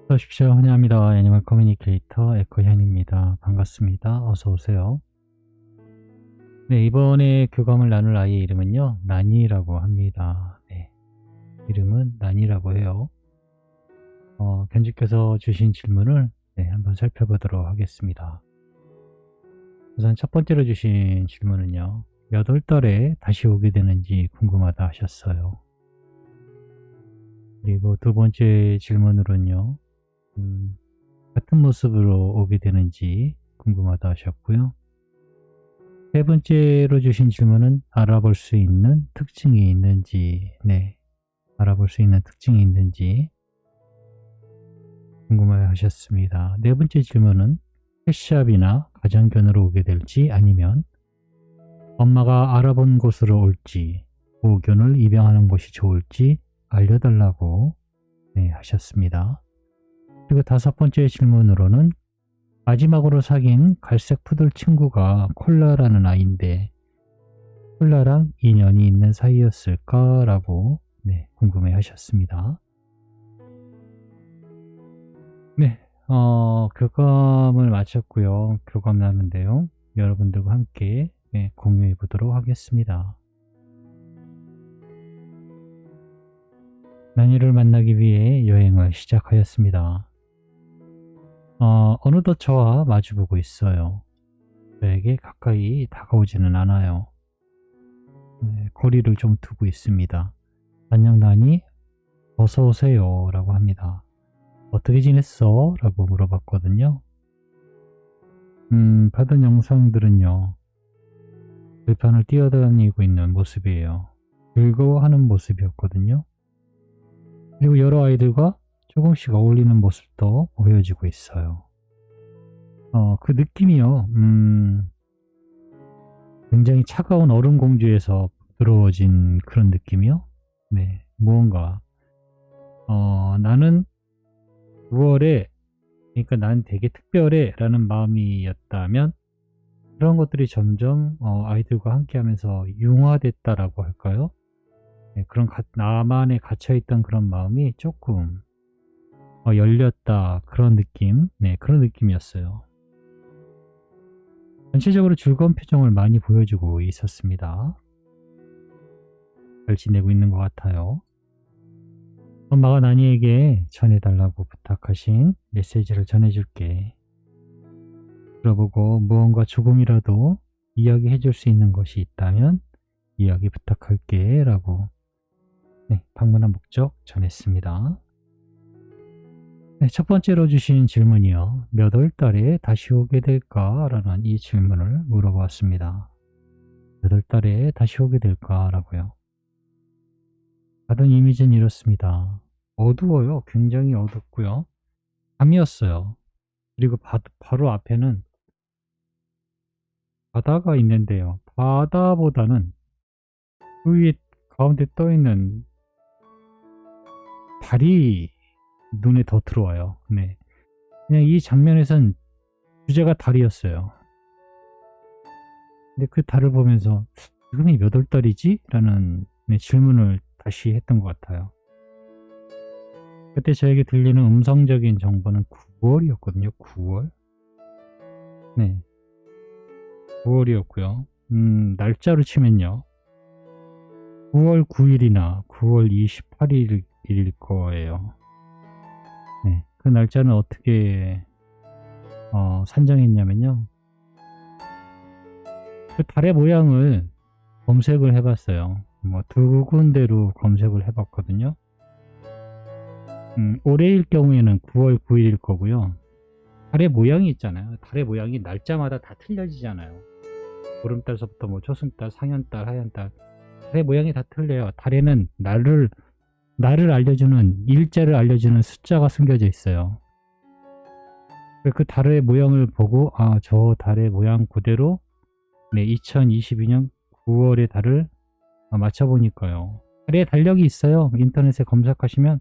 어서 오십시오. 환영합니다. 애니멀 커뮤니케이터 에코현입니다. 반갑습니다. 어서 오세요. 네, 이번에 교감을 나눌 아이의 이름은요, 나니라고 합니다. 네, 이름은 나니라고 해요. 견주께서 주신 질문을 한번 살펴보도록 하겠습니다. 우선 첫 번째로 주신 질문은요, 몇 월 달에 다시 오게 되는지 궁금하다 하셨어요. 그리고 두 번째 질문으로는요, 같은 모습으로 오게 되는지 궁금하다 하셨고요. 세 번째로 주신 질문은 알아볼 수 있는 특징이 있는지, 알아볼 수 있는 특징이 있는지 궁금해 하셨습니다. 네 번째 질문은 펫샵이나 가정견으로 오게 될지 아니면 엄마가 알아본 곳으로 올지 보호견을 입양하는 곳이 좋을지 알려달라고 하셨습니다. 그리고 다섯 번째 질문으로는 마지막으로 사귄 갈색 푸들 친구가 콜라라는 아이인데 콜라랑 인연이 있는 사이였을까라고 궁금해 하셨습니다. 교감을 마쳤고요. 교감 나누는데요. 여러분들과 함께 공유해 보도록 하겠습니다. 나니를 만나기 위해 여행을 시작하였습니다. 어느덧 저와 마주보고 있어요. 저에게 가까이 다가오지는 않아요. 거리를 좀 두고 있습니다. 안녕 나니? 어서오세요 라고 합니다. 어떻게 지냈어? 라고 물어봤거든요. 받은 영상들은요, 들판을 뛰어다니고 있는 모습이에요. 즐거워하는 모습이었거든요. 그리고 여러 아이들과 조금씩 어울리는 모습도 보여지고 있어요. 그 느낌이요, 굉장히 차가운 얼음 공주에서 부드러워진 그런 느낌이요. 무언가 나는 9월에 그러니까 난 되게 특별해 라는 마음이었다면 그런 것들이 점점 아이들과 함께 하면서 융화됐다라고 할까요? 그런 나만에 갇혀있던 그런 마음이 조금 열렸다, 그런 느낌, 그런 느낌이었어요. 전체적으로 즐거운 표정을 많이 보여주고 있었습니다. 잘 지내고 있는 것 같아요. 엄마가 나니에게 전해달라고 부탁하신 메시지를 전해줄게. 들어보고 무언가 조금이라도 이야기해 줄 수 있는 것이 있다면 이야기 부탁할게 라고 방문한 목적 전했습니다. 첫 번째로 주신 질문이요. 몇 월 달에 다시 오게 될까? 라는 이 질문을 물어보았습니다. 몇 월 달에 다시 오게 될까? 라고요. 받은 이미지는 이렇습니다. 어두워요. 굉장히 어둡고요. 밤이었어요. 그리고 바로 앞에는 바다가 있는데요. 바다보다는 그 위에 가운데 떠있는 달이 눈에 더 들어와요. 그냥 이 장면에선 주제가 달이었어요. 근데 그 달을 보면서 지금이 몇 월 달이지? 라는 질문을 다시 했던 것 같아요. 그때 저에게 들리는 음성적인 정보는 9월이었거든요. 9월. 9월이었고요. 날짜로 치면요. 9월 9일이나 9월 28일일 거예요. 그 날짜는 어떻게 산정했냐면요. 그 달의 모양을 검색을 해봤어요. 두 군데로 검색을 해봤거든요. 올해일 경우에는 9월 9일일 거고요. 달의 모양이 있잖아요. 달의 모양이 날짜마다 다 틀려지잖아요. 보름달서부터 초승달, 상현달, 하현달, 달의 모양이 다 틀려요. 달에는 날을 알려주는, 일자를 알려주는 숫자가 숨겨져 있어요. 그 달의 모양을 보고 저 달의 모양 그대로 2022년 9월의 달을 맞춰보니까요. 달에 달력이 있어요. 인터넷에 검색하시면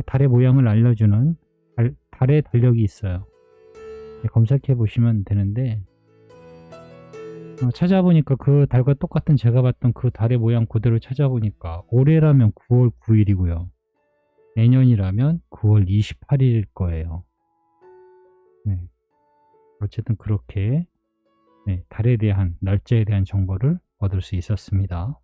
달의 모양을 알려주는 달의 달력이 있어요. 검색해 보시면 되는데 찾아보니까 그 달과 똑같은 제가 봤던 그 달의 모양 그대로 찾아보니까 올해라면 9월 9일이고요. 내년이라면 9월 28일일 거예요. 네. 어쨌든 그렇게 네, 달에 대한 날짜에 대한 정보를 얻을 수 있었습니다.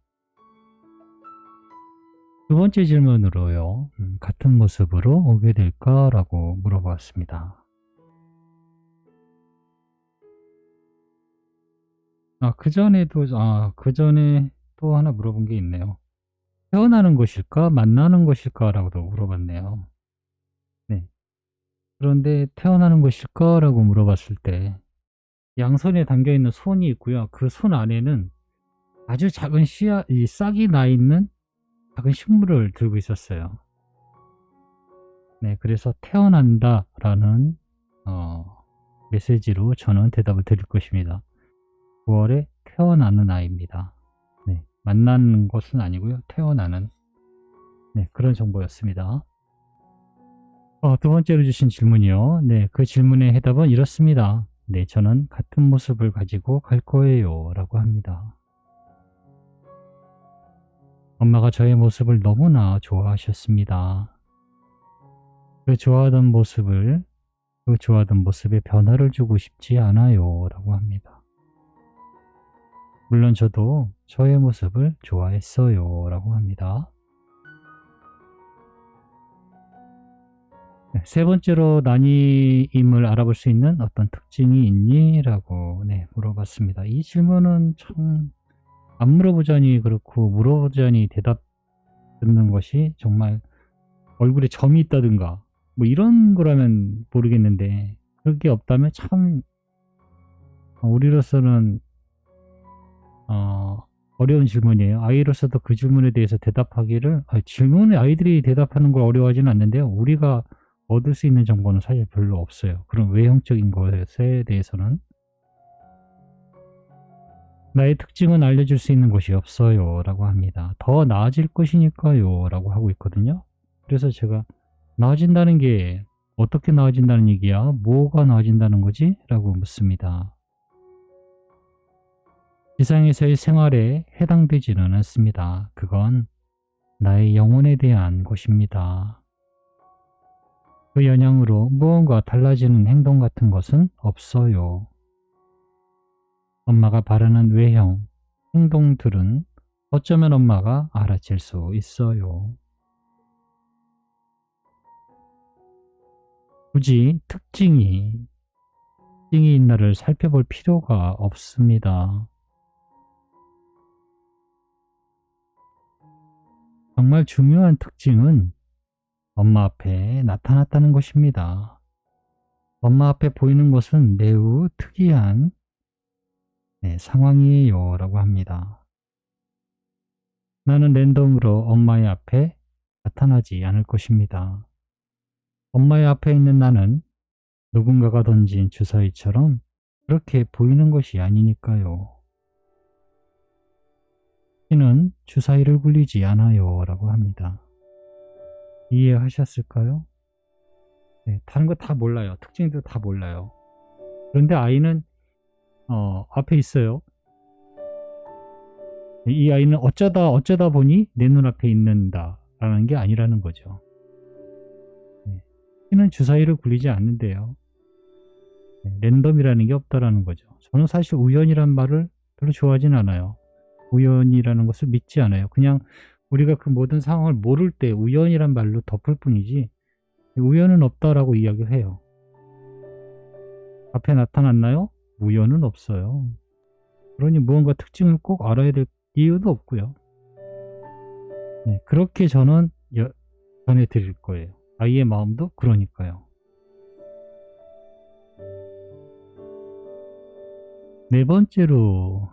두 번째 질문으로요. 같은 모습으로 오게 될까라고 물어봤습니다. 그 전에 또 하나 물어본 게 있네요. 태어나는 것일까? 만나는 것일까?라고도 물어봤네요. 네. 그런데 태어나는 것일까?라고 물어봤을 때 양손에 담겨 있는 손이 있고요. 그 손 안에는 아주 작은 이 싹이 나 있는 작은 식물을 들고 있었어요. 네, 그래서 태어난다라는 메시지로 저는 대답을 드릴 것입니다. 9월에 태어나는 아이입니다. 네, 만나는 것은 아니고요. 태어나는 네, 그런 정보였습니다. 두 번째로 주신 질문이요. 네, 그 질문의 해답은 이렇습니다. 네, 저는 같은 모습을 가지고 갈 거예요. 라고 합니다. 엄마가 저의 모습을 너무나 좋아하셨습니다. 그 좋아하던 모습에 변화를 주고 싶지 않아요. 라고 합니다. 물론 저도 저의 모습을 좋아했어요. 라고 합니다. 네, 세 번째로 난이임을 알아볼 수 있는 어떤 특징이 있니? 라고 물어봤습니다. 이 질문은 참 안 물어보자니 그렇고 물어보자니 대답 듣는 것이 정말 얼굴에 점이 있다든가 뭐 이런 거라면 모르겠는데 그게 없다면 참 우리로서는 어려운 질문이에요. 아이로서도 그 질문에 대해서 대답하기를 질문에 아이들이 대답하는 걸 어려워하지는 않는데요. 우리가 얻을 수 있는 정보는 사실 별로 없어요. 그런 외형적인 것에 대해서는 나의 특징은 알려줄 수 있는 것이 없어요. 라고 합니다. 더 나아질 것이니까요. 라고 하고 있거든요. 그래서 제가 나아진다는 게 어떻게 나아진다는 얘기야? 뭐가 나아진다는 거지? 라고 묻습니다. 지상에서의 생활에 해당되지는 않습니다. 그건 나의 영혼에 대한 것입니다. 그 영향으로 무언가 달라지는 행동 같은 것은 없어요. 엄마가 바라는 외형, 행동들은 어쩌면 엄마가 알아챌 수 있어요. 굳이 특징이 있나를 살펴볼 필요가 없습니다. 정말 중요한 특징은 엄마 앞에 나타났다는 것입니다. 엄마 앞에 보이는 것은 매우 특이한 상황이에요. 라고 합니다. 나는 랜덤으로 엄마의 앞에 나타나지 않을 것입니다. 엄마의 앞에 있는 나는 누군가가 던진 주사위처럼 그렇게 보이는 것이 아니니까요. 신은 주사위를 굴리지 않아요. 라고 합니다. 이해하셨을까요? 네, 다른 거 다 몰라요. 특징도 다 몰라요. 그런데 아이는 앞에 있어요. 이 아이는 어쩌다 보니 내 눈앞에 있는다라는 게 아니라는 거죠. 신은 주사위를 굴리지 않는데요. 랜덤이라는 게 없다라는 거죠. 저는 사실 우연이란 말을 별로 좋아하진 않아요. 우연이라는 것을 믿지 않아요. 그냥 우리가 그 모든 상황을 모를 때 우연이란 말로 덮을 뿐이지 우연은 없다라고 이야기를 해요. 앞에 나타났나요? 우연은 없어요. 그러니 무언가 특징을 꼭 알아야 될 이유도 없고요. 그렇게 저는 전해드릴 거예요. 아이의 마음도 그러니까요. 네 번째로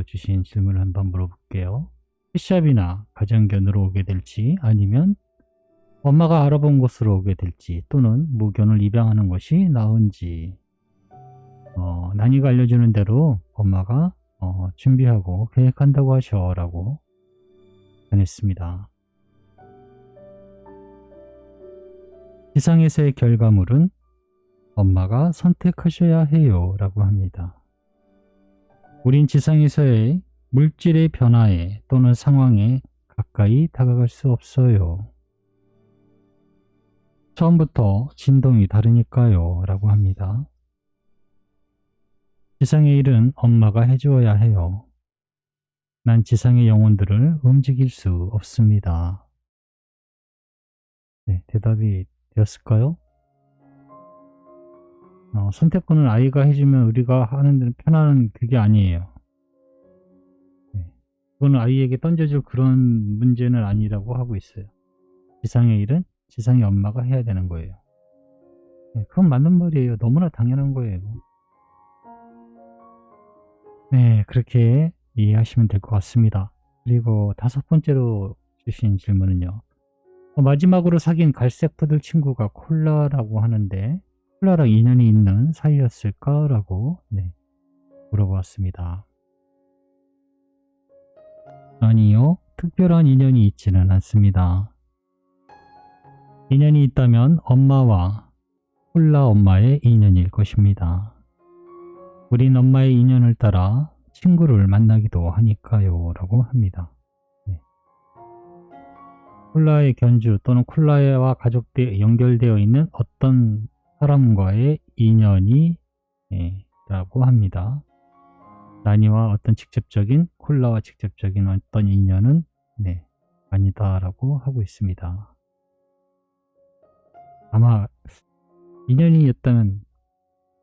주신 질문을 한번 물어볼게요. 펫샵이나 가정견으로 오게 될지 아니면 엄마가 알아본 곳으로 오게 될지 또는 무견을 입양하는 것이 나은지 난이가 알려주는 대로 엄마가 준비하고 계획한다고 하셔라고 전했습니다. 지상에서의 결과물은 엄마가 선택하셔야 해요 라고 합니다. 우린 지상에서의 물질의 변화에 또는 상황에 가까이 다가갈 수 없어요. 처음부터 진동이 다르니까요. 라고 합니다. 지상의 일은 엄마가 해주어야 해요. 난 지상의 영혼들을 움직일 수 없습니다. 네, 대답이 되었을까요? 선택권을 아이가 해주면 우리가 하는 데는 편안한 그게 아니에요. 네, 그거는 아이에게 던져줄 그런 문제는 아니라고 하고 있어요. 지상의 일은 지상의 엄마가 해야 되는 거예요. 네, 그건 맞는 말이에요. 너무나 당연한 거예요. 네, 그렇게 이해하시면 될 것 같습니다. 그리고 5번째로 주신 질문은요. 마지막으로 사귄 갈색 푸들 친구가 콜라라고 하는데 콜라랑 인연이 있는 사이였을까라고 물어보았습니다. 아니요, 특별한 인연이 있지는 않습니다. 인연이 있다면 엄마와 콜라 엄마의 인연일 것입니다. 우린 엄마의 인연을 따라 친구를 만나기도 하니까요 라고 합니다. 콜라의 견주 또는 콜라와 연결되어 있는 어떤 사람과의 인연이 라고 합니다. 나니와 어떤 콜라와 직접적인 어떤 인연은 아니다 라고 하고 있습니다. 아마 인연이었다면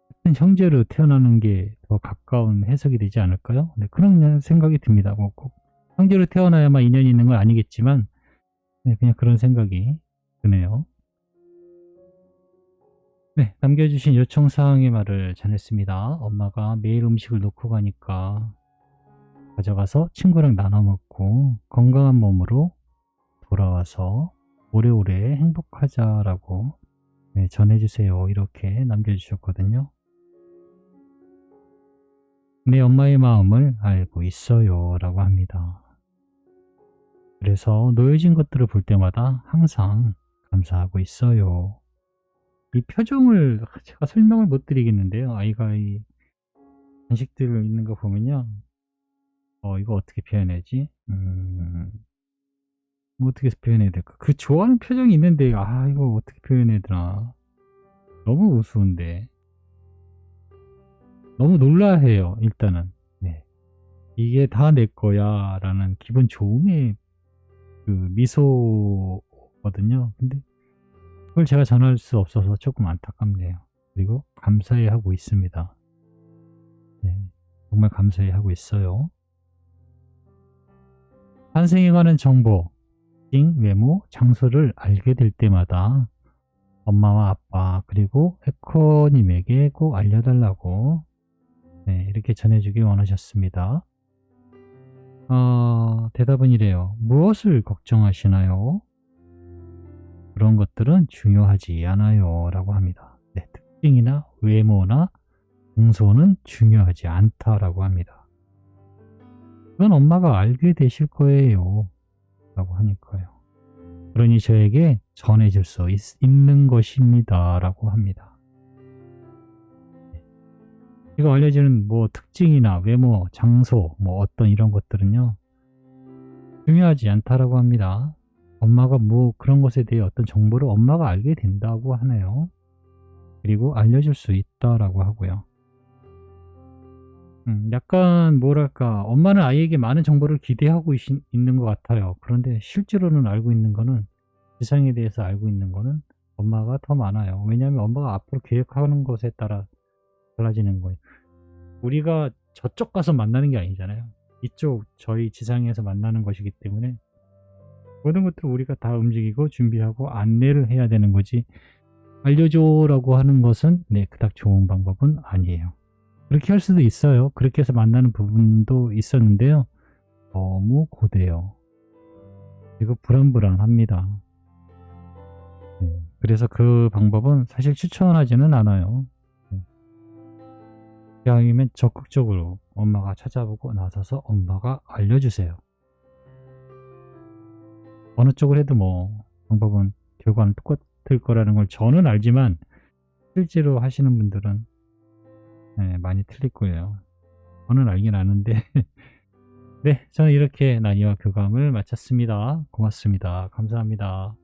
같은 형제로 태어나는 게 더 가까운 해석이 되지 않을까요? 그런 생각이 듭니다. 뭐 꼭 형제로 태어나야만 인연이 있는 건 아니겠지만 그냥 그런 생각이 드네요. 네, 남겨주신 요청사항의 말을 전했습니다. 엄마가 매일 음식을 놓고 가니까 가져가서 친구랑 나눠 먹고 건강한 몸으로 돌아와서 오래오래 행복하자라고 전해주세요. 이렇게 남겨주셨거든요. 내 엄마의 마음을 알고 있어요 라고 합니다. 그래서 놓여진 것들을 볼 때마다 항상 감사하고 있어요. 이 표정을 제가 설명을 못 드리겠는데요. 아이가 이 간식들 있는 거 보면요. 이거 어떻게 표현하지? 어떻게 표현해야 될까? 그 좋아하는 표정이 있는데, 이거 어떻게 표현해야 되나? 너무 우스운데. 너무 놀라해요, 일단은. 네. 이게 다 내 거야, 라는 기분 좋음의 그 미소거든요. 근데 그걸 제가 전할 수 없어서 조금 안타깝네요. 그리고 감사해 하고 있습니다. 네, 정말 감사해 하고 있어요. 탄생에 관한 정보, 외모, 장소를 알게 될 때마다 엄마와 아빠 그리고 해커님에게 꼭 알려달라고 이렇게 전해주기 원하셨습니다. 대답은 이래요. 무엇을 걱정하시나요? 그런 것들은 중요하지 않아요 라고 합니다. 특징이나 외모나 장소는 중요하지 않다라고 합니다. 그건 엄마가 알게 되실 거예요 라고 하니까요. 그러니 저에게 전해줄 수 있는 것입니다 라고 합니다. 이거 알려주는 특징이나 외모, 장소 어떤 이런 것들은요 중요하지 않다라고 합니다. 엄마가 그런 것에 대해 어떤 정보를 엄마가 알게 된다고 하네요. 그리고 알려줄 수 있다라고 하고요. 약간 뭐랄까 엄마는 아이에게 많은 정보를 기대하고 있는 것 같아요. 그런데 실제로는 알고 있는 거는 지상에 대해서 알고 있는 거는 엄마가 더 많아요. 왜냐하면 엄마가 앞으로 계획하는 것에 따라 달라지는 거예요. 우리가 저쪽 가서 만나는 게 아니잖아요. 이쪽 저희 지상에서 만나는 것이기 때문에 모든 것들을 우리가 다 움직이고 준비하고 안내를 해야 되는 거지 알려줘라고 하는 것은 그닥 좋은 방법은 아니에요. 그렇게 할 수도 있어요. 그렇게 해서 만나는 부분도 있었는데요. 너무 고돼요. 그리고 불안합니다. 그래서 그 방법은 사실 추천하지는 않아요. 기왕이면 적극적으로 엄마가 찾아보고 나서서 엄마가 알려주세요. 어느 쪽을 해도 방법은 결과는 똑같을 거라는 걸 저는 알지만 실제로 하시는 분들은 많이 틀릴 거예요. 저는 알긴 아는데 네, 저는 이렇게 난이와 교감을 마쳤습니다. 고맙습니다. 감사합니다.